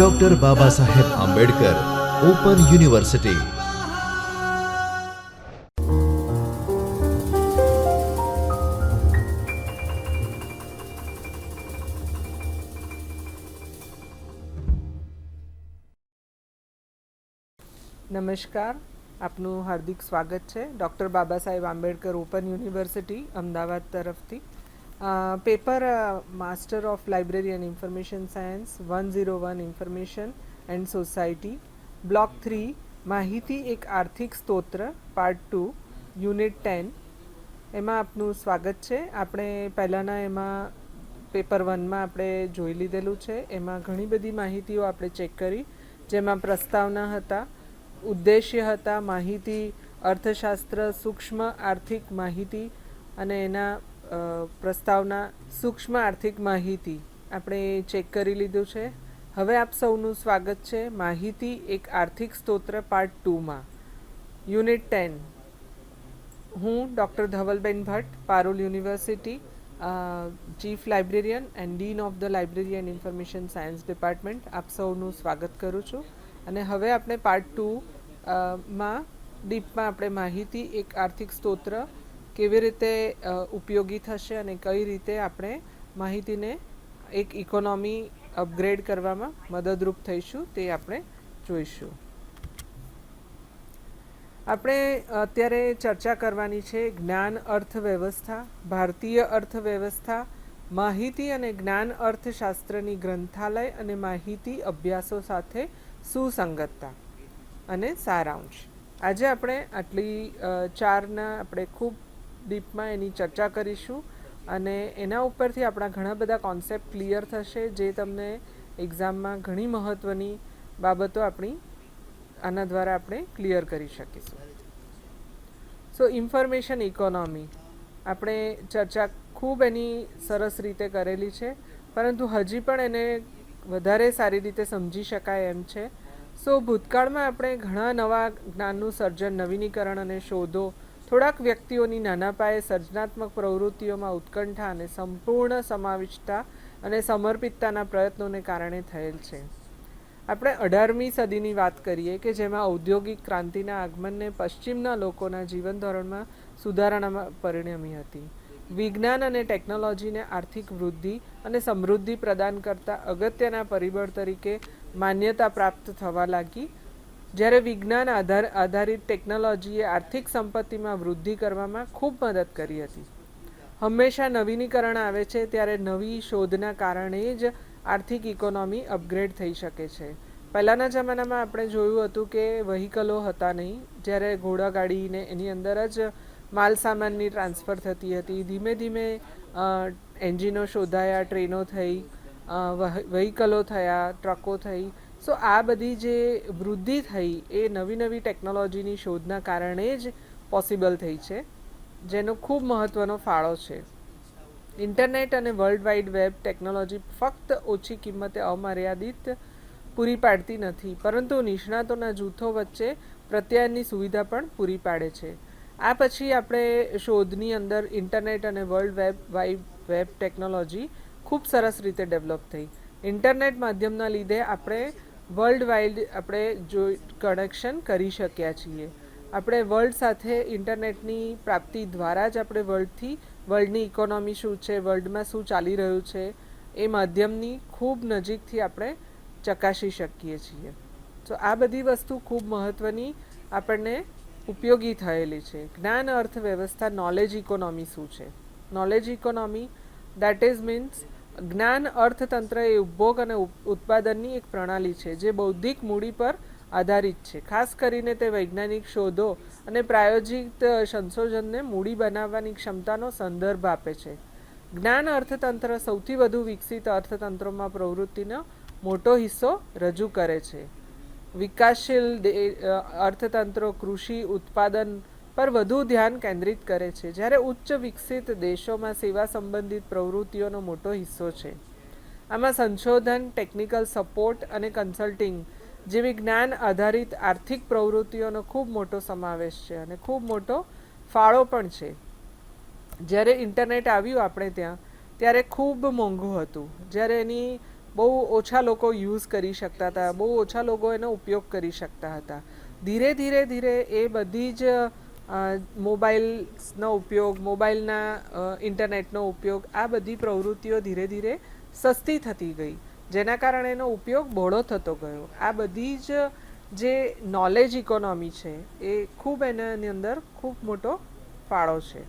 Doctor Baba Saheb Ambedkar open university. નમસ્કાર, આપનું હાર્દિક સ્વાગત છે doctor Baba Saheb Ambedkar open university Ahmedabad તરફથી. Paper master of library and information science 101 information and society block 3 માહિતી એક આર્થિક સ્તોત્ર પાર્ટ 2 યુનિટ 10 એમાં આપનું સ્વાગત છે. આપણે પહેલાંના એમાં પેપર 1માં આપણે જોઈ લીધેલું છે. એમાં ઘણી બધી માહિતીઓ આપણે ચેક કરી, જેમાં પ્રસ્તાવના હતા, ઉદ્દેશ્ય હતા, માહિતી, અર્થશાસ્ત્ર, સૂક્ષ્મ આર્થિક માહિતી અને એના પ્રસ્તાવના, સૂક્ષ્મ આર્થિક માહિતી આપણે ચેક કરી લીધું છે. હવે આપ સૌનું સ્વાગત છે માહિતી એક આર્થિક સ્તોત્ર પાર્ટ 2માં યુનિટ 10. હું doctor Dhavalben Bhatt, Parul university, chief librarian and dean of the library and information science department, આપ સૌનું સ્વાગત કરું છું. અને હવે આપણે પાર્ટ 2માં ડીપમાં આપણે માહિતી એક આર્થિક સ્તોત્ર કેવી રીતે ઉપયોગી થશે અને કઈ રીતે આપણે માહિતીને એક ઇકોનોમી અપગ્રેડ કરવામાં મદદરૂપ થઈશું તે આપણે જોઈશું. આપણે અત્યારે ચર્ચા કરવાની છે જ્ઞાન અર્થવ્યવસ્થા, ભારતીય અર્થવ્યવસ્થા, માહિતી અને જ્ઞાન અર્થશાસ્ત્રની ગ્રંથાલય અને માહિતી અભ્યાસો સાથે સુસંગતતા અને સારાંશ. આજે આપણે આટલી ચારના આપણે ખૂબ ડીપમાં એની ચર્ચા કરીશું અને એના ઉપરથી આપણા ઘણા બધા કોન્સેપ્ટ ક્લિયર થશે, જે તમને એક્ઝામમાં ઘણી મહત્ત્વની બાબતો આપણી આના દ્વારા આપણે ક્લિયર કરી શકીશું. સો ઇન્ફોર્મેશન ઇકોનોમી આપણે ચર્ચા ખૂબ એની સરસ રીતે કરેલી છે, પરંતુ હજી પણ એને વધારે સારી રીતે સમજી શકાય એમ છે. સો ભૂતકાળમાં આપણે ઘણા નવા જ્ઞાનનું સર્જન, નવીનીકરણ અને શોધો થોડાક વ્યક્તિઓની નાના પાયે સર્જનાત્મક પ્રવૃત્તિઓમાં ઉત્કંઠા અને સંપૂર્ણ સમાવિષ્ટતા અને સમર્પિતતાના પ્રયત્નોને કારણે થયેલ છે. આપણે 18મી સદીની વાત કરીએ કે જેમાં ઔદ્યોગિક ક્રાંતિના આગમનને પશ્ચિમના લોકોના જીવન ધોરણમાં સુધારણામાં પરિણમી હતી. વિજ્ઞાન અને ટેકનોલોજીને આર્થિક વૃદ્ધિ અને સમૃદ્ધિ પ્રદાન કરતા અગત્યના પરિબળ તરીકે માન્યતા પ્રાપ્ત થવા લાગી. જ્યારે વિજ્ઞાન આધારિત ટેકનોલોજીએ આર્થિક સંપત્તિમાં વૃદ્ધિ કરવામાં ખૂબ મદદ કરી હતી. હંમેશા નવીનીકરણ આવે છે ત્યારે નવી શોધના કારણે જ આર્થિક ઇકોનોમી અપગ્રેડ થઈ શકે છે. પહેલાંના જમાનામાં આપણે જોયું હતું કે વ્હીકલો હતા નહીં, જ્યારે ઘોડાગાડીને એની અંદર જ માલ સામાનની ટ્રાન્સફર થતી હતી. ધીમે ધીમે એન્જિનો શોધાયા, ટ્રેનો થઈ, વ્હીકલો થયા, ટ્રકો થઈ. સો આ બધી જે વૃદ્ધિ થઈ એ નવી નવી ટેકનોલોજીની શોધના કારણે જ પોસિબલ થઈ છે, જેનો ખૂબ મહત્ત્વનો ફાળો છે. ઇન્ટરનેટ અને વર્લ્ડ વાઇડ વેબ ટેકનોલોજી ફક્ત ઓછી કિંમતે અમર્યાદિત પૂરી પાડતી નથી, પરંતુ નિષ્ણાતોના જૂથો વચ્ચે પ્રત્યાયનની સુવિધા પણ પૂરી પાડે છે. આ પછી આપણે શોધની અંદર ઇન્ટરનેટ અને વર્લ્ડ વાઇડ વેબ ટેકનોલોજી ખૂબ સરસ રીતે ડેવલપ થઈ. ઇન્ટરનેટ માધ્યમના લીધે આપણે વર્લ્ડ વાઇડ આપણે કનેક્શન કરી શક્યા છીએ. આપણે વર્લ્ડ સાથે ઇન્ટરનેટની પ્રાપ્તિ દ્વારા જ આપણે વર્લ્ડની ઇકોનોમી શું છે, વર્લ્ડમાં શું ચાલી રહ્યું છે, એ માધ્યમની ખૂબ નજીકથી આપણે ચકાસી શકીએ છીએ. તો આ બધી વસ્તુ ખૂબ મહત્ત્વની આપણને ઉપયોગી થયેલી છે. જ્ઞાન અર્થવ્યવસ્થા, નોલેજ ઇકોનોમી શું છે? Knowledge economy that is means જ્ઞાન અર્થતંત્ર એ ઉપભોગ અને ઉત્પાદનની એક પ્રણાલી છે જે બૌદ્ધિક મૂડી પર આધારિત છે. ખાસ કરીને તે વૈજ્ઞાનિક શોધો અને પ્રાયોજિત સંશોધનને મૂડી બનાવવાની ક્ષમતાનો સંદર્ભ આપે છે. જ્ઞાન અર્થતંત્ર સૌથી વધુ વિકસિત અર્થતંત્રોમાં પ્રવૃત્તિનો મોટો હિસ્સો રજૂ કરે છે. વિકાસશીલ અર્થતંત્રો કૃષિ ઉત્પાદન પર વધુ ધ્યાન કેન્દ્રિત કરે છે, જ્યારે ઉચ્ચ વિકસિત દેશોમાં સેવા સંબંધિત પ્રવૃત્તિઓનો મોટો હિસ્સો છે. આમાં સંશોધન, ટેકનિકલ સપોર્ટ અને કન્સલ્ટિંગ જેવી જ્ઞાન આધારિત આર્થિક પ્રવૃત્તિઓનો ખૂબ મોટો સમાવેશ છે અને ખૂબ મોટો ફાળો પણ છે. જ્યારે ઇન્ટરનેટ આવ્યું આપણે ત્યાં, ત્યારે ખૂબ મોંઘું હતું. જ્યારે એની બહુ ઓછા લોકો યુઝ કરી શકતા હતા, બહુ ઓછા લોકો એનો ઉપયોગ કરી શકતા હતા. ધીરે ધીરે ધીરે એ બધી જ મોબાઈલ્સનો ઉપયોગ, મોબાઈલના ઇન્ટરનેટનો ઉપયોગ, આ બધી પ્રવૃત્તિઓ ધીરે ધીરે સસ્તી થતી ગઈ, જેના કારણે એનો ઉપયોગ બહોળો થતો ગયો. આ બધી જ જે નોલેજ ઇકોનોમી છે એ ખૂબ એની અંદર ખૂબ મોટો ફાળો છે.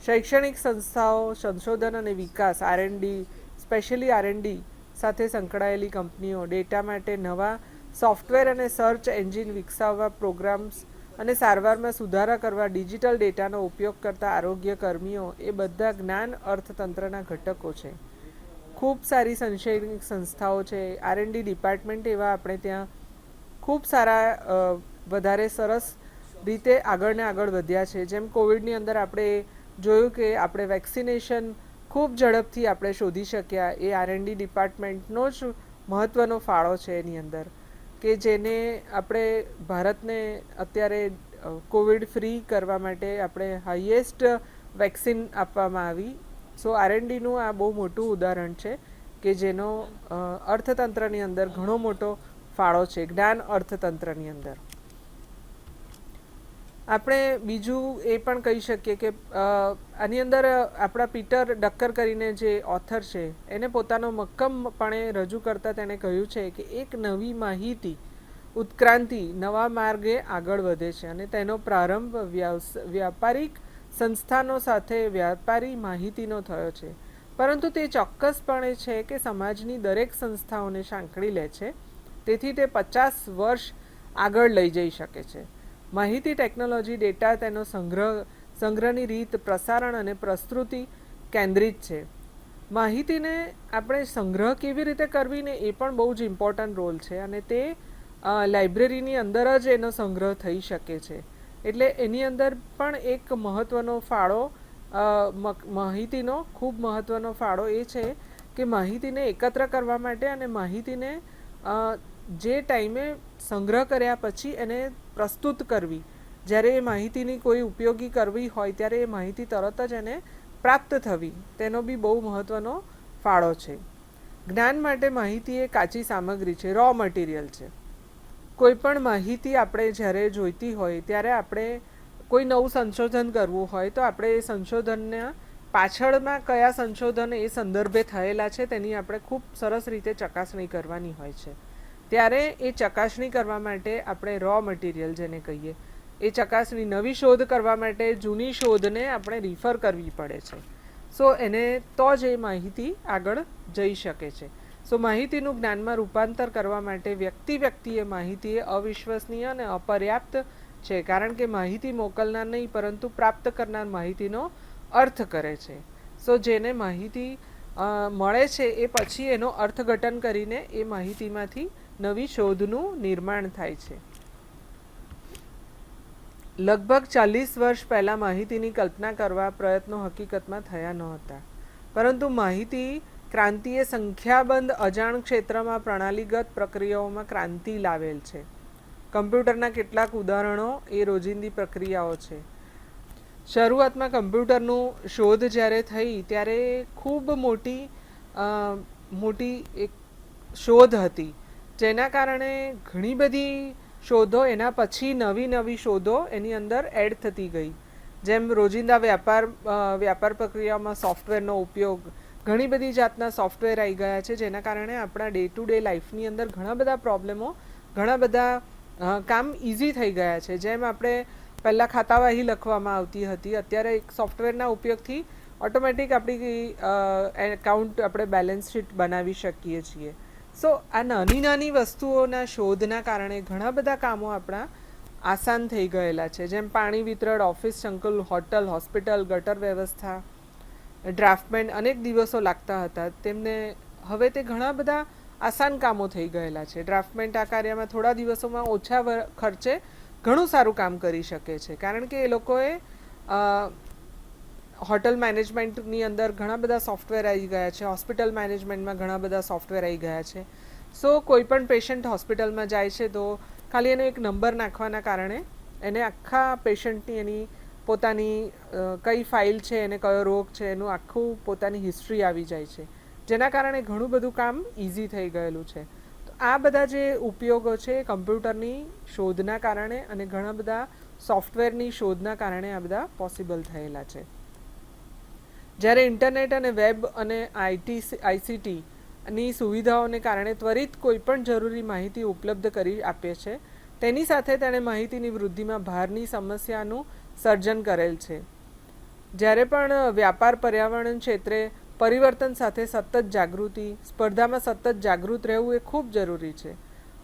શૈક્ષણિક સંસ્થાઓ, સંશોધન અને વિકાસ, R&D, સ્પેશિયલી R&D સાથે સંકળાયેલી કંપનીઓ, ડેટા માટે નવા સોફ્ટવેર અને સર્ચ એન્જિન વિકસાવવા, પ્રોગ્રામ્સ અને સારવારમાં સુધારા કરવા ડિજિટલ ડેટાનો ઉપયોગ કરતા આરોગ્ય કર્મીઓ, એ બધા જ્ઞાન અર્થતંત્રના ઘટકો છે. ખૂબ સારી શૈક્ષણિક સંસ્થાઓ છે, R&D ડિપાર્ટમેન્ટ એવા આપણે ત્યાં ખૂબ સારા વધારે સરસ રીતે આગળ ને આગળ વધ્યા છે. જેમ કોવિડની અંદર આપણે જોયું કે આપણે વેક્સિનેશન ખૂબ ઝડપથી આપણે શોધી શક્યા, એ R&D ડિપાર્ટમેન્ટનો જ મહત્ત્વનો ફાળો છે એની અંદર, કે જેને આપણે ભારતને અત્યારે કોવિડ ફ્રી કરવા માટે આપણે હાઈએસ્ટ વેક્સિન આપવામાં આવી. સો R&Dનું આ બહુ મોટું ઉદાહરણ છે કે જેનો અર્થતંત્રની અંદર ઘણો મોટો ફાળો છે, જ્ઞાન અર્થતંત્રની અંદર. આપણે બીજું એ પણ કહી શકીએ કે આની અંદર આપણા પીટર ડક્કર કરીને જે ઓથર છે એને પોતાનો મક્કમપણે રજૂ કરતા તેણે કહ્યું છે કે એક નવી માહિતી ઉત્ક્રાંતિ નવા માર્ગે આગળ વધે છે અને તેનો પ્રારંભ વ્યાપારિક સંસ્થાનો સાથે વ્યાપારી માહિતીનો થયો છે, પરંતુ તે ચોક્કસપણે છે કે સમાજની દરેક સંસ્થાઓને સાંકળી લે છે, તેથી તે 50 વર્ષ આગળ લઈ જઈ શકે છે. માહિતી ટેકનોલોજી ડેટા તેનો સંગ્રહની રીત, પ્રસારણ અને પ્રસ્તુતિ કેન્દ્રિત છે. માહિતીને આપણે સંગ્રહ કેવી રીતે કરવી ને એ પણ બહુ જ ઇમ્પોર્ટન્ટ રોલ છે અને તે લાઇબ્રેરીની અંદર જ એનો સંગ્રહ થઈ શકે છે. એટલે એની અંદર પણ એક મહત્ત્વનો ફાળો માહિતીનો ખૂબ મહત્ત્વનો ફાળો એ છે કે માહિતીને એકત્ર કરવા માટે અને માહિતીને જે ટાઈમે સંગ્રહ કર્યા પછી એને પ્રસ્તુત કરવી, જ્યારે એ માહિતીની કોઈ ઉપયોગી કરવી હોય ત્યારે એ માહિતી તરત જ એને પ્રાપ્ત થવી, તેનો બી બહુ મહત્ત્વનો ફાળો છે. જ્ઞાન માટે માહિતી એ કાચી સામગ્રી છે, રો મટીરિયલ છે. કોઈ પણ માહિતી આપણે જ્યારે જોઈતી હોય ત્યારે આપણે કોઈ નવું સંશોધન કરવું હોય તો આપણે એ સંશોધનના પાછળમાં કયા સંશોધન એ સંદર્ભે થયેલા છે તેની આપણે ખૂબ સરસ રીતે ચકાસણી કરવાની હોય છે. ત્યારે એ ચકાસણી કરવા માટે આપણે રો મટીરિયલ જેને કહીએ એ ચકાસણી, નવી શોધ કરવા માટે જૂની શોધને આપણે રિફર કરવી પડે છે. સો એને તો જ એ માહિતી આગળ જઈ શકે છે. સો માહિતીનું જ્ઞાનમાં રૂપાંતર કરવા માટે વ્યક્તિએ માહિતી એ અવિશ્વસનીય અને અપર્યાપ્ત છે, કારણ કે માહિતી મોકલનાર નહીં પરંતુ પ્રાપ્ત કરનાર માહિતીનો અર્થ કરે છે. સો જેને માહિતી મળે છે એ પછી એનો અર્થઘટન કરીને એ માહિતીમાંથી નવી શોધનું નિર્માણ થાય છે. લગભગ 40 વર્ષ પહેલાં માહિતીની કલ્પના કરવા પ્રયત્નો હકીકતમાં થયા નહોતા, પરંતુ માહિતી ક્રાંતિએ સંખ્યાબંધ અજાણ ક્ષેત્રમાં પ્રણાલીગત પ્રક્રિયાઓમાં ક્રાંતિ લાવેલ છે. કમ્પ્યુટરના કેટલાક ઉદાહરણો એ રોજિંદી પ્રક્રિયાઓ છે. શરૂઆતમાં કમ્પ્યુટરનું શોધ જ્યારે થઈ ત્યારે ખૂબ મોટી એક શોધ હતી, જેના કારણે ઘણી બધી શોધો એના પછી નવી શોધો એની અંદર એડ થતી ગઈ. જેમ રોજિંદા વ્યાપાર પ્રક્રિયામાં સોફ્ટવેરનો ઉપયોગ, ઘણી બધી જાતના સોફ્ટવેર આવી ગયા છે, જેના કારણે આપણા ડે ટુ ડે લાઈફની અંદર ઘણા બધા પ્રોબ્લેમો, ઘણા બધા કામ ઇઝી થઈ ગયા છે. જેમ આપણે પહેલાં ખાતાવાહી લખવામાં આવતી હતી, અત્યારે એક સોફ્ટવેરના ઉપયોગથી ઓટોમેટિક આપણી એકાઉન્ટ આપણે બેલેન્સ શીટ બનાવી શકીએ છીએ. સો આ નાની વસ્તુઓના શોધના કારણે ઘણા બધા કામો આપણા આસાન થઈ ગયેલા છે. જેમ પાણી વિતરણ, ઓફિસ સંકુલ, હોટલ, હોસ્પિટલ, ગટર વ્યવસ્થા, ડ્રાફ્ટમેન અનેક દિવસો લાગતા હતા, તેમને હવે તે ઘણા બધા આસાન કામો થઈ ગયેલા છે. ડ્રાફ્ટમેન્ટ આ કાર્યમાં થોડા દિવસોમાં ઓછા ખર્ચે ઘણું સારું કામ કરી શકે છે, કારણ કે એ લોકોએ હોટલ મેનેજમેન્ટની અંદર ઘણા બધા સોફ્ટવેર આવી ગયા છે, હોસ્પિટલ મેનેજમેન્ટમાં ઘણા બધા સોફ્ટવેર આવી ગયા છે. સો કોઈ પણ પેશન્ટ હોસ્પિટલમાં જાય છે તો ખાલી એનો એક નંબર નાખવાના કારણે એને આખા પેશન્ટની એની પોતાની કઈ ફાઇલ છે, એને કયો રોગ છે, એનું આખું પોતાની હિસ્ટ્રી આવી જાય છે. જેના કારણે ઘણું બધું કામ ઇઝી થઈ ગયેલું છે. તો આ બધા જે ઉપયોગો છે કમ્પ્યુટરની શોધના કારણે અને ઘણા બધા સોફ્ટવેરની શોધના કારણે આ બધા પોસિબલ થયેલા છે. જ્યારે ઇન્ટરનેટ અને વેબ અને આઈસીટીની સુવિધાઓને કારણે ત્વરિત કોઈપણ જરૂરી માહિતી ઉપલબ્ધ કરી આપે છે, તેની સાથે તેણે માહિતીની વૃદ્ધિમાં ભારની સમસ્યાનું સર્જન કરેલ છે. જ્યારે પણ વ્યાપાર પર્યાવરણ ક્ષેત્રે પરિવર્તન સાથે સતત જાગૃતિ, સ્પર્ધામાં સતત જાગૃત રહેવું એ ખૂબ જરૂરી છે.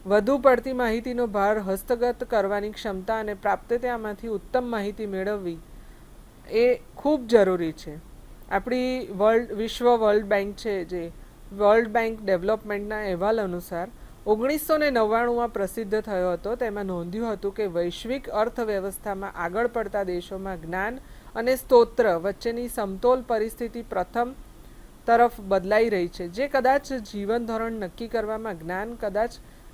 વધુ પડતી માહિતીનો ભાર હસ્તગત કરવાની ક્ષમતા અને પ્રાપ્યતામાંથી ઉત્તમ માહિતી મેળવવી એ ખૂબ જરૂરી છે. આપણી વિશ્વ વર્લ્ડ બેંક છે, જે વર્લ્ડ બેંક ડેવલપમેન્ટના અહેવાલ અનુસાર 1999માં પ્રસિદ્ધ થયો હતો. તેમાં નોંધ્યું હતું કે વૈશ્વિક અર્થવ્યવસ્થામાં આગળ પડતા દેશોમાં જ્ઞાન અને સ્તોત્ર વચ્ચેની સમતોલ પરિસ્થિતિ પ્રથમ તરફ બદલાઈ રહી છે, જે કદાચ જીવન ધોરણ નક્કી કરવામાં જ્ઞાન કદાચ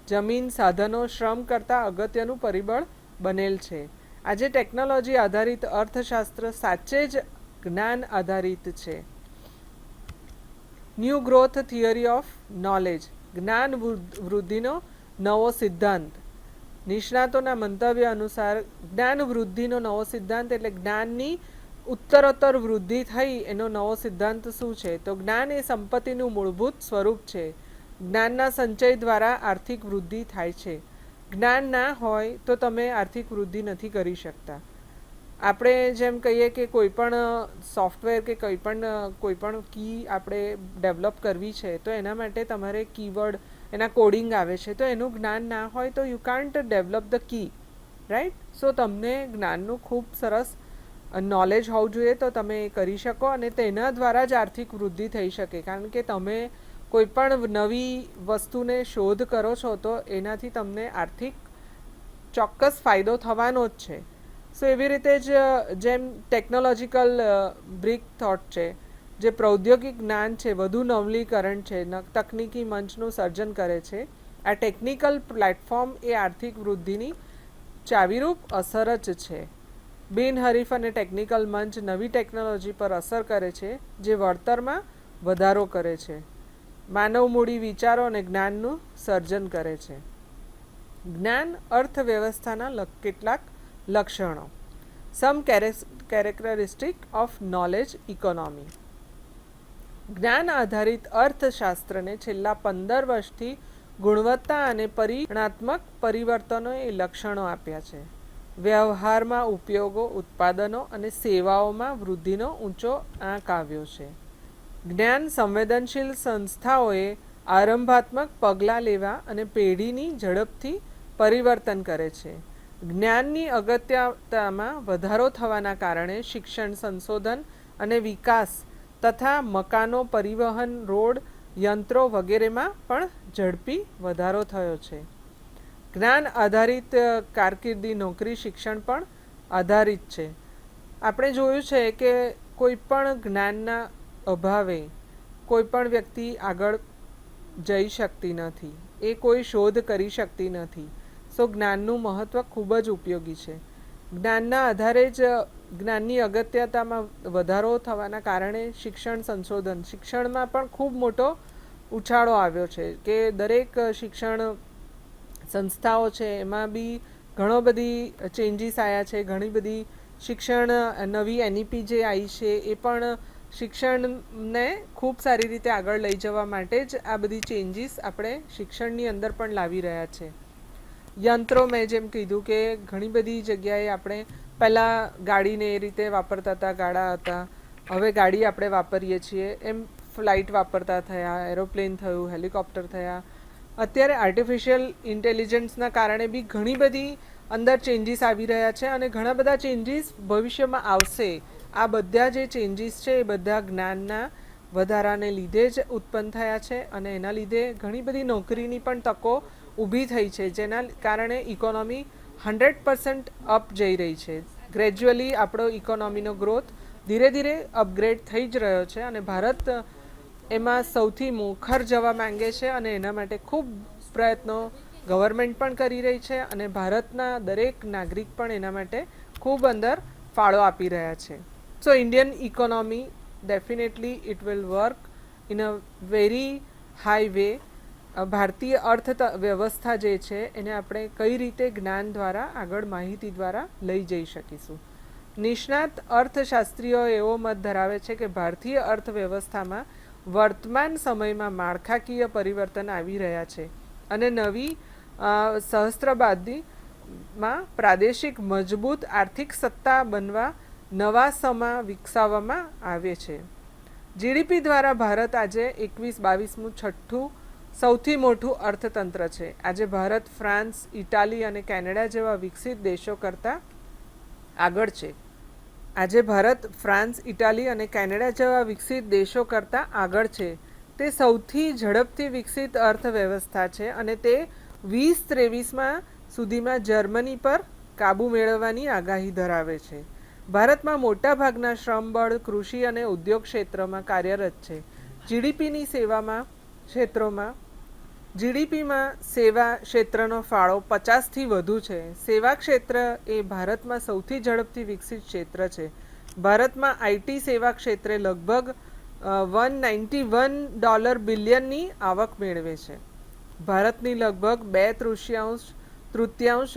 જમીન, સાધનો, શ્રમ કરતાં અગત્યનું પરિબળ બનેલ છે. આજે ટેકનોલોજી આધારિત અર્થશાસ્ત્ર સાચે જ જ્ઞાન આધારિત છે. New growth theory of knowledge, જ્ઞાન વૃદ્ધિનો નવો સિદ્ધાંત. નિષ્ણાતોના મંતવ્ય અનુસાર જ્ઞાન વૃદ્ધિનો નવો સિદ્ધાંત એટલે જ્ઞાનની ઉત્તરોત્તર વૃદ્ધિ થઈ એનો નવો સિદ્ધાંત શું છે? તો જ્ઞાન એ સંપત્તિનું મૂળભૂત સ્વરૂપ છે. જ્ઞાનના સંચય દ્વારા આર્થિક વૃદ્ધિ થાય છે. જ્ઞાન ના હોય તો તમે આર્થિક વૃદ્ધિ નથી કરી શકતા. આપણે જેમ કહીએ કે કોઈપણ સોફ્ટવેર કે કોઈપણ કી આપણે ડેવલપ કરવી છે, તો એના માટે તમારે કીવર્ડ, એના કોડિંગ આવે છે, તો એનું જ્ઞાન ના હોય તો you can't develop the key, right? So તમને જ્ઞાનનું ખૂબ સરસ નોલેજ હોવું જોઈએ તો તમે એ કરી શકો અને તેના દ્વારા જ આર્થિક વૃદ્ધિ થઈ શકે. કારણ કે તમે કોઈપણ નવી વસ્તુને શોધ કરો છો તો એનાથી તમને આર્થિક ચોક્કસ ફાયદો થવાનો જ છે. સો એવી રીતે જ જેમ ટેકનોલોજીકલ બ્રિક થોટ છે, જે પ્રૌદ્યોગિક જ્ઞાન છે, વધુ નવલીકરણ છે, તકનીકી મંચનું સર્જન કરે છે, આ ટેકનિકલ પ્લેટફોર્મ એ આર્થિક વૃદ્ધિની ચાવીરૂપ અસર જ છે. બિનહરીફ અને ટેકનિકલ મંચ નવી ટેકનોલોજી પર અસર કરે છે, જે વળતરમાં વધારો કરે છે, માનવ મૂડી, વિચારો અને જ્ઞાનનું સર્જન કરે છે. જ્ઞાન અર્થવ્યવસ્થાના કેટલાક લક્ષણો. સમ કેરેક્ટરિસ્ટિક ઓફ નોલેજ ઇકોનોમી. જ્ઞાન આધારિત અર્થશાસ્ત્રને છેલ્લા 15 વર્ષથી ગુણવત્તા અને પરિમાણાત્મક પરિવર્તનોએ લક્ષણો આપ્યા છે. વ્યવહારમાં ઉપયોગો, ઉત્પાદનો અને સેવાઓમાં વૃદ્ધિનો ઊંચો આંક આવ્યો છે. જ્ઞાન સંવેદનશીલ સંસ્થાઓએ આરંભાત્મક પગલાં લેવા અને પેઢીની ઝડપથી પરિવર્તન કરે છે. જ્ઞાનની અગત્યતામાં વધારો થવાના કારણે શિક્ષણ, સંશોધન અને વિકાસ તથા મકાનો, પરિવહન, રોડ, યંત્રો વગેરેમાં પણ ઝડપી વધારો થયો છે. જ્ઞાન આધારિત કારકિર્દી, નોકરી, શિક્ષણ પણ આધારિત છે. આપણે જોયું છે કે કોઈપણ જ્ઞાનના અભાવે કોઈપણ વ્યક્તિ આગળ જઈ શકતી નથી, એ કોઈ શોધ કરી શકતી નથી. સો જ્ઞાનનું મહત્ત્વ ખૂબ જ ઉપયોગી છે. જ્ઞાનના આધારે જ જ્ઞાનની અગત્યતામાં વધારો થવાના કારણે શિક્ષણ, સંશોધન, શિક્ષણમાં પણ ખૂબ મોટો ઉછાળો આવ્યો છે કે દરેક શિક્ષણ સંસ્થાઓ છે એમાં બી ઘણો બધી ચેન્જીસ આવ્યા છે. ઘણી બધી શિક્ષણ નવી એનઈપી જે આવી છે એ પણ શિક્ષણને ખૂબ સારી રીતે આગળ લઈ જવા માટે જ આ બધી ચેન્જીસ આપણે શિક્ષણની અંદર પણ લાવી રહ્યા છે. યંત્રો, મેં જેમ કીધું કે ઘણી બધી જગ્યાએ આપણે પહેલાં ગાડીને એ રીતે વાપરતા હતા, ગાડા હતા, હવે ગાડી આપણે વાપરીએ છીએ. એમ ફ્લાઇટ વાપરતા થયા, એરોપ્લેન થયું, હેલિકોપ્ટર થયા. અત્યારે આર્ટિફિશિયલ ઇન્ટેલિજન્સના કારણે બી ઘણી બધી અંદર ચેન્જીસ આવી રહ્યા છે અને ઘણા બધા ચેન્જીસ ભવિષ્યમાં આવશે. આ બધા જે ચેન્જીસ છે એ બધા જ્ઞાનના વધારાને લીધે જ ઉત્પન્ન થયા છે અને એના લીધે ઘણી બધી નોકરીની પણ તકો ઊભી થઈ છે, જેના કારણે ઇકોનોમી 100% અપ જઈ રહી છે. ગ્રેજ્યુઅલી આપણો ઇકોનોમીનો ગ્રોથ ધીરે ધીરે અપગ્રેડ થઈ જ રહ્યો છે અને ભારત એમાં સૌથી મોખર જવા માંગે છે અને એના માટે ખૂબ પ્રયત્નો ગવર્મેન્ટ પણ કરી રહી છે અને ભારતના દરેક નાગરિક પણ એના માટે ખૂબ અંદર ફાળો આપી રહ્યા છે. So Indian economy definitely it will work in a very high way ભારતીય વ્યવસ્થા જે છે એને આપણે કઈ રીતે જ્ઞાન દ્વારા આગળ માહિતી દ્વારા લઈ જઈ શકીશું. નિષ્ણાત અર્થશાસ્ત્રીઓ એવો મત ધરાવે છે કે ભારતીય અર્થવ્યવસ્થામાં વર્તમાન સમયમાં માળખાકીય પરિવર્તન આવી રહ્યા છે અને નવી સહસ્ત્રબાદીમાં પ્રાદેશિક મજબૂત આર્થિક સત્તા બનવા નવા સમા વિકસાવવામાં આવે છે. જીડીપી દ્વારા ભારત આજે 21-22મું છઠ્ઠું સૌથી મોટું અર્થતંત્ર છે. આજે ભારત ફ્રાન્સ, ઇટાલી અને કેનેડા જેવા વિકસિત દેશો કરતાં આગળ છે. આજે ભારત ફ્રાન્સ, ઇટાલી અને કેનેડા જેવા વિકસિત દેશો કરતાં આગળ છે. તે સૌથી ઝડપથી વિકસિત અર્થવ્યવસ્થા છે અને તે 2023 સુધીમાં જર્મની પર કાબૂ મેળવવાની આગાહી ધરાવે છે. ભારતમાં મોટાભાગના શ્રમબળ કૃષિ અને ઉદ્યોગ ક્ષેત્રમાં કાર્યરત છે. જીડીપીમાં સેવા ક્ષેત્રનો ફાળો 50થી વધુ છે. સેવા ક્ષેત્ર એ ભારતમાં સૌથી ઝડપથી વિકસિત ક્ષેત્ર છે. ભારતમાં આઈટી સેવા ક્ષેત્રે લગભગ $191 બિલિયનની આવક મેળવે છે. ભારતની લગભગ 2/3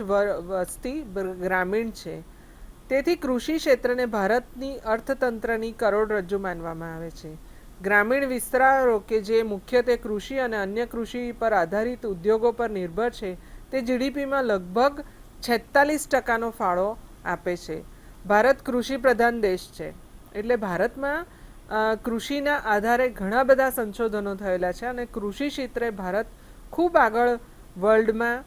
વસ્તી ગ્રામીણ છે. તેથી કૃષિ ક્ષેત્રને ભારતની અર્થતંત્રની કરોડરજ્જુ માનવામાં આવે છે. ગ્રામીણ વિસ્તારો કે જે મુખ્યત્વે કૃષિ અને અન્ય કૃષિ પર આધારિત ઉદ્યોગો પર નિર્ભર છે તે જીડીપીમાં લગભગ 46% ફાળો આપે છે. ભારત કૃષિ પ્રધાન દેશ છે એટલે ભારતમાં કૃષિના આધારે ઘણા બધા સંશોધનો થયેલા છે અને કૃષિ ક્ષેત્રે ભારત ખૂબ આગળ વર્લ્ડમાં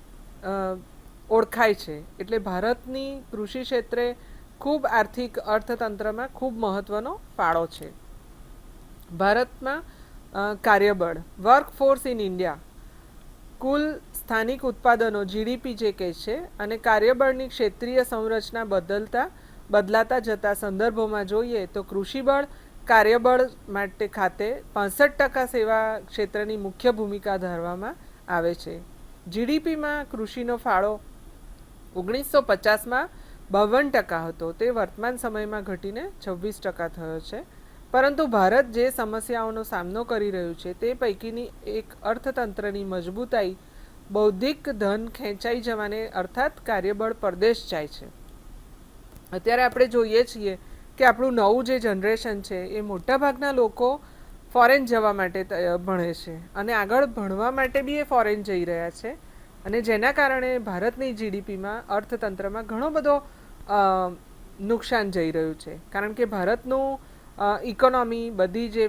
ઓળખાય છે. એટલે ભારતની કૃષિ ક્ષેત્રે ખૂબ આર્થિક અર્થતંત્રમાં ખૂબ મહત્ત્વનો ફાળો છે. ભારતમાં કાર્યબળ વર્કફોર્સ ઇન ઇન્ડિયા કુલ સ્થાનિક ઉત્પાદનો જીડીપી જે કહે છે અને કાર્યબળની ક્ષેત્રીય સંરચના બદલાતા જતા સંદર્ભોમાં જોઈએ તો કૃષિબળ કાર્યબળ માટે ખાતે 65% સેવા ક્ષેત્રની મુખ્ય ભૂમિકા ધરવામાં આવે છે. જીડીપીમાં કૃષિનો ફાળો 1950માં 52% હતો. તે વર્તમાન સમયમાં ઘટીને 26% થયો છે. પરંતુ ભારત જે સમસ્યાઓનો સામનો કરી રહ્યું છે તે પૈકીની એક અર્થતંત્રની મજબૂતાઈ બૌદ્ધિક ધન ખેંચાઈ જવાને અર્થાત કાર્યબળ પરદેશ જાય છે. અત્યારે આપણે જોઈએ છીએ કે આપણું નવું જે જનરેશન છે એ મોટાભાગના લોકો ફોરેન જવા માટે ભણે છે અને આગળ ભણવા માટે બી એ ફોરેન જઈ રહ્યા છે અને જેના કારણે ભારતની જીડીપીમાં અર્થતંત્રમાં ઘણો બધો નુકસાન જઈ રહ્યું છે. કારણ કે ભારતનું ઇકોનોમી બધી જે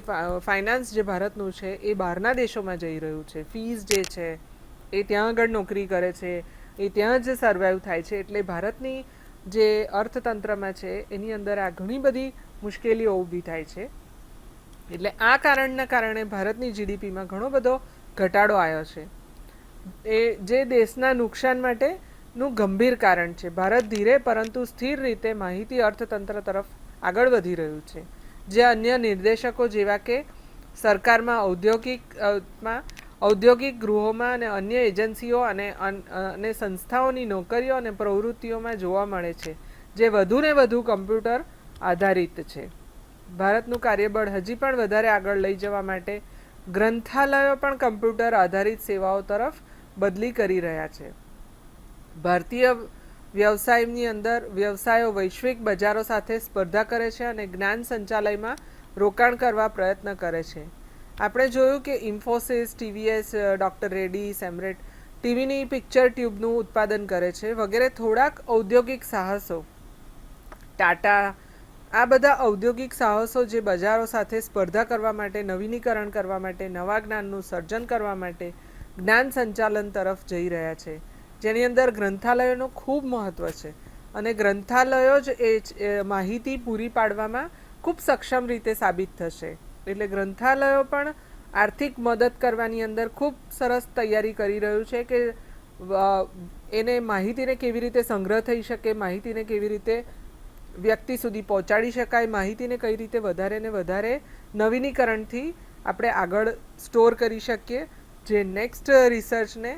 ફાઇનાન્સ જે ભારતનું છે એ બહારના દેશોમાં જઈ રહ્યું છે. ફીસ જે છે એ ત્યાં આગળ નોકરી કરે છે, એ ત્યાં જ સર્વાઈવ થાય છે. એટલે ભારતની જે અર્થતંત્રમાં છે એની અંદર આ ઘણી બધી મુશ્કેલીઓ ઊભી થાય છે. એટલે આ કારણના કારણે ભારતની જીડીપીમાં ઘણો બધો ઘટાડો આવ્યો છે. એ જે દેશના નુકસાન માટેનું ગંભીર કારણ છે. ભારત ધીરે પરંતુ સ્થિર રીતે માહિતી અર્થતંત્ર તરફ આગળ વધી રહ્યું છે. જે અન્ય નિર્દેશકો જેવા કે સરકારમાં ઔદ્યોગિક ગૃહોમાં અને અન્ય એજન્સીઓ અને સંસ્થાઓની નોકરીઓ અને પ્રવૃત્તિઓમાં જોવા મળે છે જે વધુને વધુ કમ્પ્યુટર આધારિત છે. ભારતનું કાર્યબળ હજી પણ વધારે આગળ લઈ જવા માટે ગ્રંથાલયો પણ કમ્પ્યુટર આધારિત સેવાઓ તરફ બદલી કરી રહ્યા છે. ભારતીય વ્યવસાયની અંદર વ્યવસાયો વૈશ્વિક બજારો સાથે સ્પર્ધા કરે છે અને જ્ઞાન સંચાલયમાં રોકાણ કરવા પ્રયત્ન કરે છે. આપણે જોયું કે ઇન્ફોસિસ, ટીવીએસ, ડૉક્ટર રેડ્ડીઝ, એમરેટ ટીવીની પિક્ચર ટ્યુબનું ઉત્પાદન કરે છે વગેરે થોડાક ઔદ્યોગિક સાહસો. ટાટા આ બધા ઔદ્યોગિક સાહસો જે બજારો સાથે સ્પર્ધા કરવા માટે, નવીનીકરણ કરવા માટે, નવા જ્ઞાનનું સર્જન કરવા માટે જ્ઞાન સંચાલન તરફ જઈ રહ્યા છે. જેની અંદર ગ્રંથાલયોનું ખૂબ મહત્ત્વ છે અને ગ્રંથાલયો જ એ માહિતી પૂરી પાડવામાં ખૂબ સક્ષમ રીતે સાબિત થશે. એટલે ગ્રંથાલયો પણ આર્થિક મદદ કરવાની અંદર ખૂબ સરસ તૈયારી કરી રહ્યું છે કે એને માહિતીને કેવી રીતે સંગ્રહ થઈ શકે, માહિતીને કેવી રીતે વ્યક્તિ સુધી પહોંચાડી શકાય, માહિતીને કઈ રીતે વધારે ને વધારે નવીનીકરણથી આપણે આગળ સ્ટોર કરી શકીએ, જે નેક્સ્ટ રિસર્ચને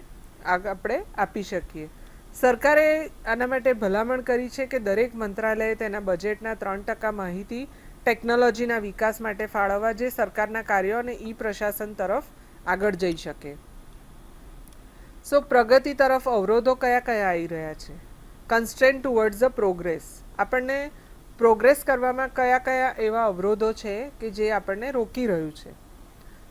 આપણે આપી શકીએ. સરકારે આના માટે ભલામણ કરી છે કે દરેક મંત્રાલયે તેના બજેટના 3% માહિતી ટેકનોલોજીના વિકાસ માટે ફાળવવા, જે સરકારના કાર્યો અને ઈ પ્રશાસન તરફ આગળ જઈ શકે. સો પ્રગતિ તરફ અવરોધો કયા કયા આવી રહ્યા છે? Constraint towards the progress. આપણને પ્રોગ્રેસ કરવામાં કયા કયા એવા અવરોધો છે કે જે આપણને રોકી રહ્યું છે?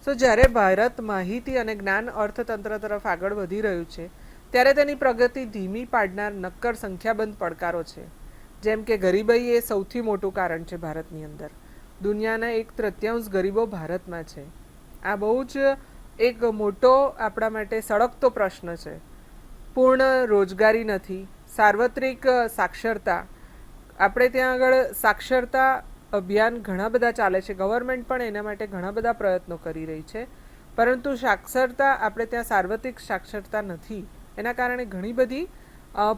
સો જ્યારે ભારત માહિતી અને જ્ઞાન અર્થતંત્ર તરફ આગળ વધી રહ્યું છે ત્યારે તેની પ્રગતિ ધીમી પાડનાર નક્કર સંખ્યાબંધ પડકારો છે. જેમ કે ગરીબાઈ એ સૌથી મોટું કારણ છે ભારતની અંદર. દુનિયાના 1/3 ગરીબો ભારતમાં છે. આ બહુ જ એક મોટો આપણા માટે સળગતો પ્રશ્ન છે. પૂર્ણ રોજગારી નથી. સાર્વત્રિક સાક્ષરતા, આપણે ત્યાં આગળ સાક્ષરતા અભિયાન ઘણા બધા ચાલે છે. ગવર્મેન્ટ પણ એના માટે ઘણા બધા પ્રયત્નો કરી રહી છે, પરંતુ સાક્ષરતા આપણે ત્યાં સાર્વત્રિક સાક્ષરતા નથી. એના કારણે ઘણી બધી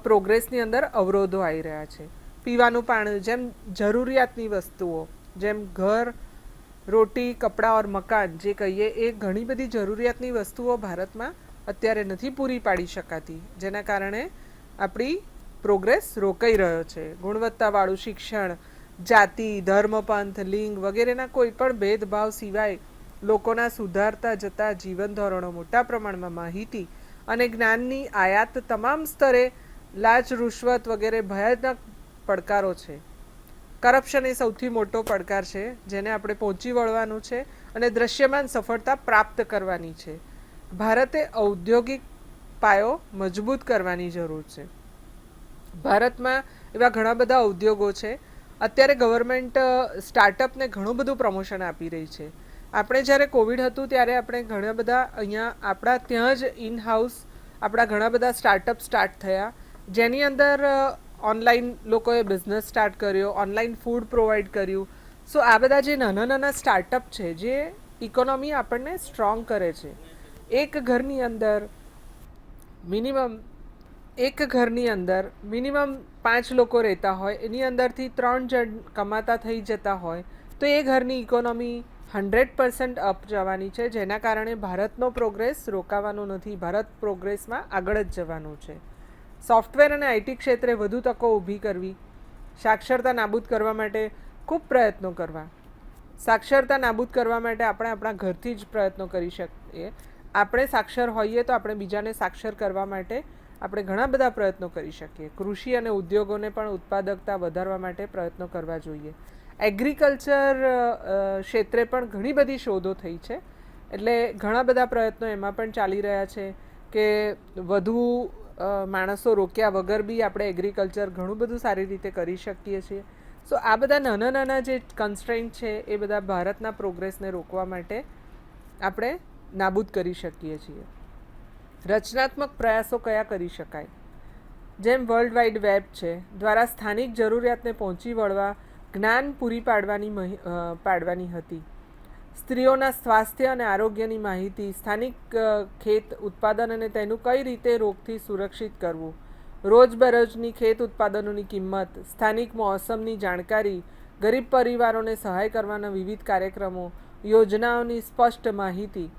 પ્રોગ્રેસની અંદર અવરોધો આવી રહ્યા છે. પીવાનું પાણી, જેમ જરૂરિયાતની વસ્તુઓ, જેમ ઘર, રોટી, કપડાં ઓર મકાન જે કહીએ, એ ઘણી બધી જરૂરિયાતની વસ્તુઓ ભારતમાં અત્યારે નથી પૂરી પાડી શકાતી, જેના કારણે આપણી પ્રોગ્રેસ રોકાઈ રહ્યો છે. ગુણવત્તાવાળું શિક્ષણ, જાતિ, ધર્મ, પંથ, લિંગ વગેરેના કોઈ પણ ભેદભાવ સિવાય લોકોના સુધારતા જતા જીવન ધોરણો, મોટા પ્રમાણમાં માહિતી અને જ્ઞાનની આયાત, તમામ સ્તરે લાંચ, રૂશ્વત વગેરે ભયાનક પડકારો છે. કરપ્શન એ સૌથી મોટો પડકાર છે, જેને આપણે પહોંચી વળવાનું છે અને દ્રશ્યમાન સફળતા પ્રાપ્ત કરવાની છે. ભારતે ઔદ્યોગિક પાયો મજબૂત કરવાની જરૂર છે. ભારતમાં એવા ઘણા બધા ઉદ્યોગો છે. અત્યારે ગવર્મેન્ટ સ્ટાર્ટઅપને ઘણું બધું પ્રમોશન આપી રહી છે. આપણે જ્યારે કોવિડ હતું ત્યારે આપણે ઘણા બધા અહીંયા આપણા ત્યાં જ ઇન હાઉસ આપણા ઘણા બધા સ્ટાર્ટઅપ સ્ટાર્ટ થયા, જેની અંદર ઓનલાઈન લોકોએ બિઝનેસ સ્ટાર્ટ કર્યો, ઓનલાઈન ફૂડ પ્રોવાઈડ કર્યું. સો આ બધા જે નાના નાના સ્ટાર્ટઅપ છે જે ઇકોનોમી આપણને સ્ટ્રોંગ કરે છે. એક ઘરની અંદર મિનિમમ 5 લોકો રહેતા હોય, એની અંદરથી 3 જણ કમાતા થઈ જતા હોય તો એ ઘરની ઇકોનોમી 100% અપ જવાની છે, જેના કારણે ભારતનો પ્રોગ્રેસ રોકાવાનો નથી. ભારત પ્રોગ્રેસમાં આગળ જ જવાનું છે. સોફ્ટવેર અને આઈટી ક્ષેત્રે વધુ તકો ઊભી કરવી, સાક્ષરતા નાબૂદ કરવા માટે ખૂબ પ્રયત્નો કરવા. સાક્ષરતા નાબૂદ કરવા માટે આપણે આપણા ઘરથી જ પ્રયત્નો કરી શકીએ. આપણે સાક્ષર હોઈએ તો આપણે બીજાને સાક્ષર કરવા માટે આપણે ઘણા બધા પ્રયત્નો કરી શકીએ. કૃષિ અને ઉદ્યોગોને પણ ઉત્પાદકતા વધારવા માટે પ્રયત્નો કરવા જોઈએ. એગ્રીકલ્ચર ક્ષેત્રે પણ ઘણી બધી શોધો થઈ છે, એટલે ઘણા બધા પ્રયત્નો એમાં પણ ચાલી રહ્યા છે કે વધુ માણસો રોક્યા વગર બી આપણે એગ્રીકલ્ચર ઘણું બધું સારી રીતે કરી શકીએ છીએ. સો આ બધા નાના નાના જે કન્સ્ટ્રેન્ટ છે એ બધા ભારતના પ્રોગ્રેસને રોકવા માટે આપણે નાબૂદ કરી શકીએ છીએ. રચનાત્મક પ્રયાસો કયા કરી શકાય? જેમ વર્લ્ડ વાઇડ વેબ છે દ્વારા સ્થાનિક જરૂરિયાતને પહોંચી વળવા જ્ઞાન પૂરી પાડવાની હતી. સ્ત્રીઓના સ્વાસ્થ્ય અને આરોગ્યની માહિતી, સ્થાનિક ખેત ઉત્પાદન અને તેનું કઈ રીતે રોગથી સુરક્ષિત કરવું, રોજબરોજની ખેત ઉત્પાદનોની કિંમત, સ્થાનિક મોસમની જાણકારી, ગરીબ પરિવારોને સહાય કરવાના વિવિધ કાર્યક્રમો, યોજનાઓની સ્પષ્ટ માહિતી,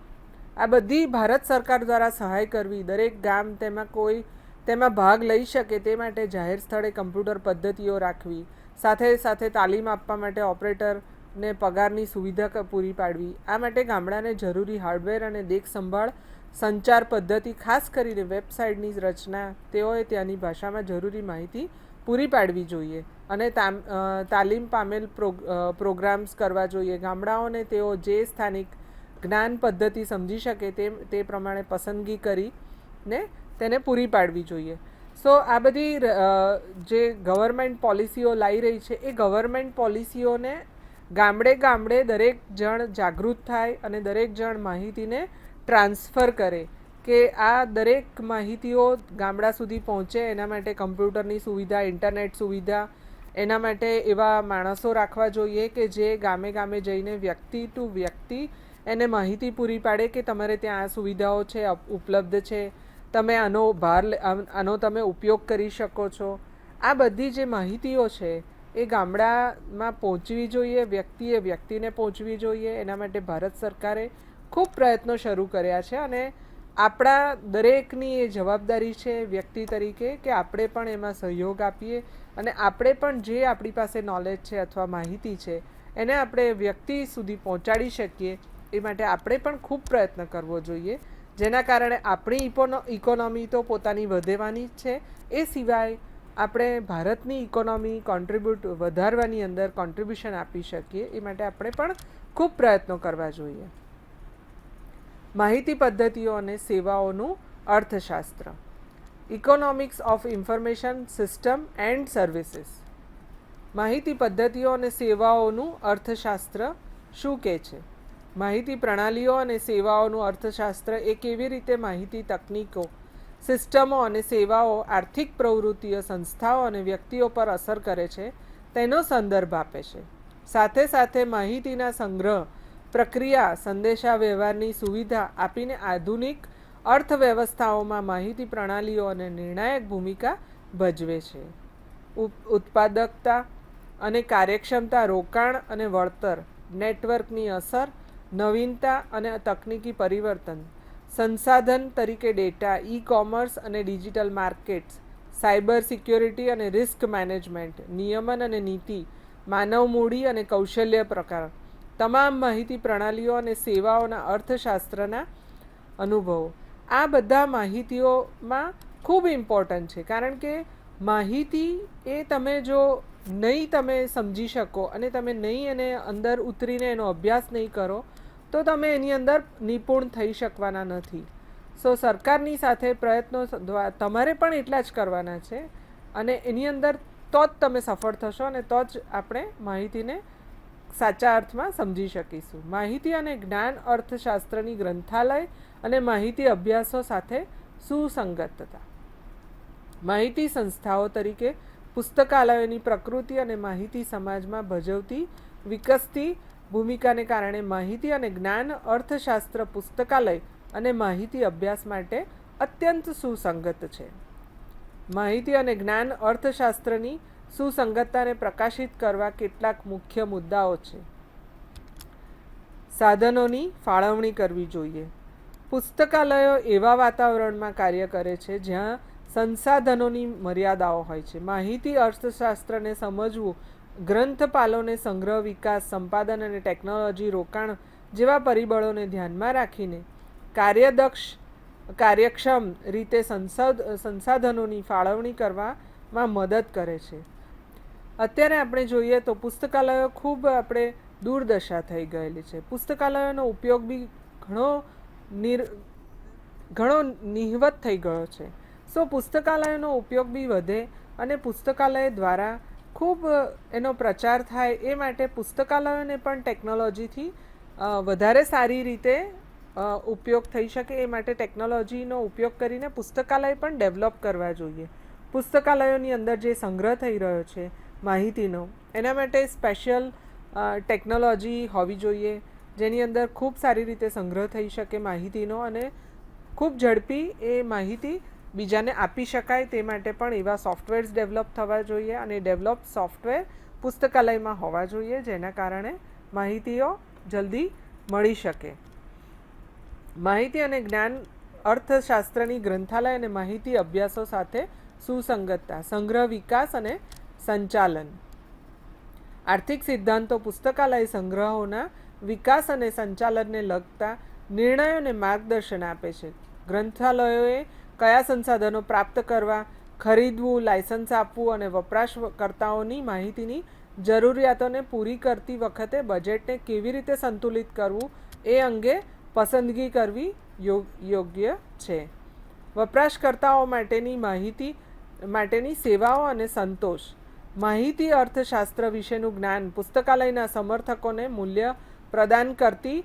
આ બધી ભારત સરકાર દ્વારા સહાય કરવી. દરેક ગામ તેમાં ભાગ લઈ શકે તે માટે જાહેર સ્થળે કમ્પ્યુટર પદ્ધતિઓ રાખવી. સાથે સાથે તાલીમ આપવા માટે ઓપરેટરને પગારની સુવિધા પૂરી પાડવી. આ માટે ગામડાને જરૂરી હાર્ડવેર અને દેખ સંભાળ સંચાર પદ્ધતિ, ખાસ કરીને વેબસાઇટની રચના, તેઓએ ત્યાંની ભાષામાં જરૂરી માહિતી પૂરી પાડવી જોઈએ અને તાલીમ પામેલ પ્રોગ્રામ્સ કરવા જોઈએ. ગામડાઓને તેઓ જે સ્થાનિક જ્ઞાન પદ્ધતિ સમજી શકે તે પ્રમાણે પસંદગી કરીને તેને પૂરી પાડવી જોઈએ. સો આ બધી જે ગવર્મેન્ટ પોલિસીઓ લાવી રહી છે એ ગવર્મેન્ટ પોલિસીઓને ગામડે ગામડે દરેક જણ જાગૃત થાય અને દરેક જણ માહિતીને ટ્રાન્સફર કરે કે આ દરેક માહિતીઓ ગામડા સુધી પહોંચે. એના માટે કમ્પ્યુટરની સુવિધા, ઇન્ટરનેટ સુવિધા, એના માટે એવા માણસો રાખવા જોઈએ કે જે ગામે ગામે જઈને વ્યક્તિ ટુ વ્યક્તિ એને માહિતી પૂરી પાડે કે તમારે ત્યાં આ સુવિધાઓ છે, ઉપલબ્ધ છે, તમે આનો તમે ઉપયોગ કરી શકો છો. આ બધી જે માહિતીઓ છે એ ગામડામાં પહોંચવી જોઈએ, વ્યક્તિને પહોંચવી જોઈએ. એના માટે ભારત સરકારે ખૂબ પ્રયત્નો શરૂ કર્યા છે અને આપણા દરેકની એ જવાબદારી છે વ્યક્તિ તરીકે કે આપણે પણ એમાં સહયોગ આપીએ અને આપણે પણ જે આપણી પાસે નોલેજ છે અથવા માહિતી છે એને આપણે વ્યક્તિ સુધી પહોંચાડી શકીએ એ માટે આપણે પણ ખૂબ પ્રયત્ન કરવો જોઈએ, જેના કારણે આપણી ઇકોનોમી તો પોતાની વધેવાની જ છે, એ સિવાય આપણે ભારતની ઇકોનોમી વધારવાની અંદર કોન્ટ્રીબ્યુશન આપી શકીએ એ માટે આપણે પણ ખૂબ પ્રયત્નો કરવા જોઈએ. માહિતી પદ્ધતિઓ અને સેવાઓનું અર્થશાસ્ત્ર. Economics of information system and services. માહિતી પદ્ધતિઓ અને સેવાઓનું અર્થશાસ્ત્ર શું કહે છે? માહિતી પ્રણાલીઓ અને સેવાઓનું અર્થશાસ્ત્ર એ કેવી રીતે માહિતી તકનીકો, સિસ્ટમો અને સેવાઓ આર્થિક પ્રવૃત્તિઓ, સંસ્થાઓ અને વ્યક્તિઓ પર અસર કરે છે તેનો સંદર્ભ આપે છે. સાથે સાથે માહિતીના સંગ્રહ, પ્રક્રિયા, સંદેશા વ્યવહારની સુવિધા આપીને આધુનિક અર્થવ્યવસ્થાઓમાં માહિતી પ્રણાલીઓ અને નિર્ણાયક ભૂમિકા ભજવે છે. ઉત્પાદકતા અને કાર્યક્ષમતા, રોકાણ અને વળતર, નેટવર્કની અસર, નવીનતા અને તકનીકી પરિવર્તન, સંસાધન તરીકે ડેટા, ઈ કોમર્સ અને ડિજિટલ માર્કેટ્સ, સાયબર સિક્યોરિટી અને રિસ્ક મેનેજમેન્ટ, નિયમન અને નીતિ, માનવ મૂડી અને કૌશલ્ય પ્રકાર, તમામ માહિતી પ્રણાલીઓ અને સેવાઓના અર્થશાસ્ત્રના અનુભવો. આ બધા માહિતીઓમાં ખૂબ ઇમ્પોર્ટન્ટ છે, કારણ કે માહિતી એ તમે જો નહીં તમે સમજી શકો અને તમે નહીં એને અંદર ઉતરીને એનો અભ્યાસ નહીં કરો તો તમે એની અંદર નિપુણ થઈ શકવાના નથી. સરકારની સાથે પ્રયત્નો તમારે પણ એટલા જ કરવાના છે અને એની અંદર તો જ તમે સફળ થશો અને તો જ આપણે માહિતીને સાચા અર્થમાં સમજી શકીશું. માહિતી અને જ્ઞાન અર્થશાસ્ત્રની ગ્રંથાલય અને માહિતી અભ્યાસો સાથે સુસંગતતા. માહિતી સંસ્થાઓ તરીકે પુસ્તકાલયોની પ્રકૃતિ અને માહિતી સમાજમાં ભજવતી વિકસતી ભૂમિકાને કારણે માહિતી અને જ્ઞાન અર્થશાસ્ત્ર પુસ્તકાલય અને માહિતી અભ્યાસ માટે અત્યંત સુસંગત છે. માહિતી અને જ્ઞાન અર્થશાસ્ત્રની સુસંગતતાને પ્રકાશિત કરવા કેટલાક મુખ્ય મુદ્દાઓ છે. સાધનોની ફાળવણી કરવી જોઈએ. પુસ્તકાલયો એવા વાતાવરણમાં કાર્ય કરે છે જ્યાં સંસાધનોની મર્યાદાઓ હોય છે. માહિતી અર્થશાસ્ત્રને સમજવું ગ્રંથપાલોને સંગ્રહ, વિકાસ, સંપાદન અને ટેકનોલોજી રોકાણ જેવા પરિબળોને ધ્યાનમાં રાખીને કાર્યક્ષમ રીતે સંસાધનોની ફાળવણી કરવામાં મદદ કરે છે. અત્યારે આપણે જોઈએ તો પુસ્તકાલયો ખૂબ આપણે દુર્દશા થઈ ગયેલી છે. પુસ્તકાલયોનો ઉપયોગ બી ઘણો નિહવત થઈ ગયો છે. પુસ્તકાલયનો ઉપયોગ બી વધે અને પુસ્તકાલય દ્વારા ખૂબ એનો પ્રચાર થાય એ માટે પુસ્તકાલયોને પણ ટેકનોલોજીથી વધારે સારી રીતે ઉપયોગ થઈ શકે એ માટે ટેકનોલોજીનો ઉપયોગ કરીને પુસ્તકાલય પણ ડેવલપ કરવા જોઈએ. પુસ્તકાલયોની અંદર જે સંગ્રહ થઈ રહ્યો છે માહિતીનો, એના માટે સ્પેશિયલ ટેકનોલોજી હોવી જોઈએ જેની અંદર ખૂબ સારી રીતે સંગ્રહ થઈ શકે માહિતીનો અને ખૂબ ઝડપી એ માહિતી બીજાને આપી શકાય તે માટે પણ એવા સોફ્ટવેર્સ ડેવલપ થવા જોઈએ અને ડેવલપ સોફ્ટવેર પુસ્તકાલયમાં હોવા જોઈએ જેના કારણે માહિતીઓ જલ્દી મળી શકે. માહિતી અને જ્ઞાન અર્થશાસ્ત્રની ગ્રંથાલય અને માહિતી અભ્યાસો સાથે સુસંગતતા, સંગ્રહ, વિકાસ અને સંચાલન. આર્થિક સિદ્ધાંતો પુસ્તકાલય સંગ્રહોના વિકાસ અને સંચાલનને લગતા નિર્ણયોને માર્ગદર્શન આપે છે. ગ્રંથાલયોએ કયા સંસાધનો પ્રાપ્ત કરવા, ખરીદવું, લાયસન્સ આપવું અને વપરાશકર્તાઓની માહિતીની જરૂરિયાતોને પૂરી કરતી વખતે બજેટને કેવી રીતે સંતુલિત કરવું એ અંગે પસંદગી કરવી યોગ્ય છે. વપરાશકર્તાઓ માટેની સેવાઓ અને સંતોષ. માહિતી અર્થશાસ્ત્ર વિશેનું જ્ઞાન પુસ્તકાલયના સમર્થકોને મૂલ્ય પ્રદાન કરતી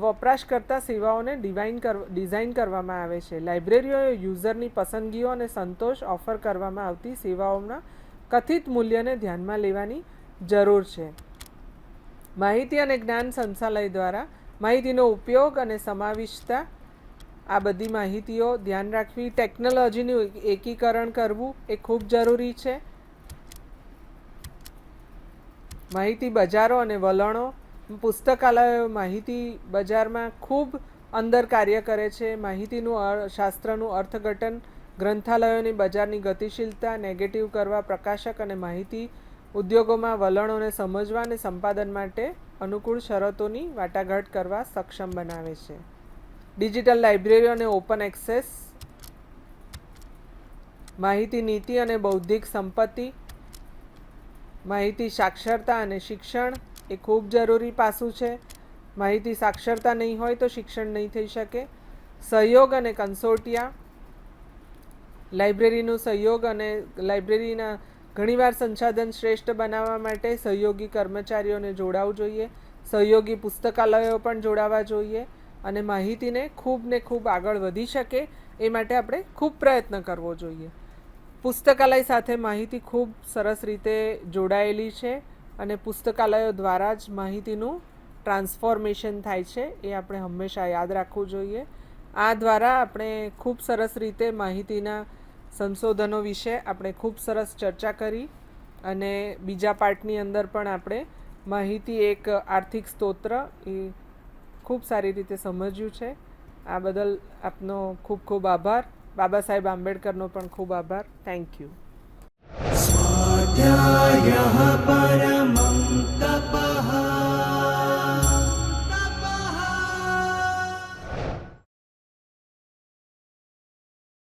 વપરાશકર્તા સેવાઓને ડિઝાઇન કરવામાં આવે છે. લાઇબ્રેરીઓએ યુઝરની પસંદગીઓ અને સંતોષ ઓફર કરવામાં આવતી સેવાઓના કથિત મૂલ્યને ધ્યાનમાં લેવાની જરૂર છે. માહિતી અને જ્ઞાન સંચાલય દ્વારા માહિતીનો ઉપયોગ અને સમાવિષ્ટતા, આ બધી માહિતીઓ ધ્યાન રાખવી. ટેકનોલોજીનું એકીકરણ કરવું એ ખૂબ જરૂરી છે. માહિતી બજારો અને વલણો. પુસ્તકાલયો માહિતી બજારમાં ખૂબ અંદર કાર્ય કરે છે. માહિતીનું શાસ્ત્રનું અર્થઘટન, ગ્રંથાલયોની બજારની ગતિશીલતા નેગેટિવ કરવા, પ્રકાશક અને માહિતી ઉદ્યોગોમાં વલણોને સમજવા અને સંપાદન માટે અનુકૂળ શરતોની વાટાઘાટ કરવા સક્ષમ બનાવે છે. ડિજિટલ લાઇબ્રેરી અને ઓપન એક્સેસ, માહિતી નીતિ અને બૌદ્ધિક સંપત્તિ, માહિતી સાક્ષરતા અને શિક્ષણ એ ખૂબ જરૂરી પાસું છે. માહિતી સાક્ષરતા નહીં હોય તો શિક્ષણ નહીં થઈ શકે. સહયોગ અને કન્સોર્ટિયા, લાઇબ્રેરીનું સહયોગ અને લાઇબ્રેરીના ઘણીવાર સંસાધન શ્રેષ્ઠ બનાવવા માટે સહયોગી કર્મચારીઓને જોડાવવું જોઈએ. સહયોગી પુસ્તકાલયો પણ જોડાવા જોઈએ અને માહિતીને ખૂબ ને ખૂબ આગળ વધી શકે એ માટે આપણે ખૂબ પ્રયત્ન કરવો જોઈએ. પુસ્તકાલય સાથે માહિતી ખૂબ સરસ રીતે જોડાયેલી છે અને પુસ્તકાલયો દ્વારા જ માહિતીનું ટ્રાન્સફોર્મેશન થાય છે, એ આપણે હંમેશા યાદ રાખવું જોઈએ. આ દ્વારા આપણે ખૂબ સરસ રીતે માહિતીના સંશોધનો વિશે આપણે ખૂબ સરસ ચર્ચા કરી અને બીજા પાર્ટની અંદર પણ આપણે માહિતી એક આર્થિક સ્ત્રોત એ ખૂબ સારી રીતે સમજ્યું છે. આ બદલ આપનો ખૂબ ખૂબ આભાર. બાબા સાહેબ આંબેડકરનો પણ ખૂબ આભાર. Thank you. स्वाध्यायः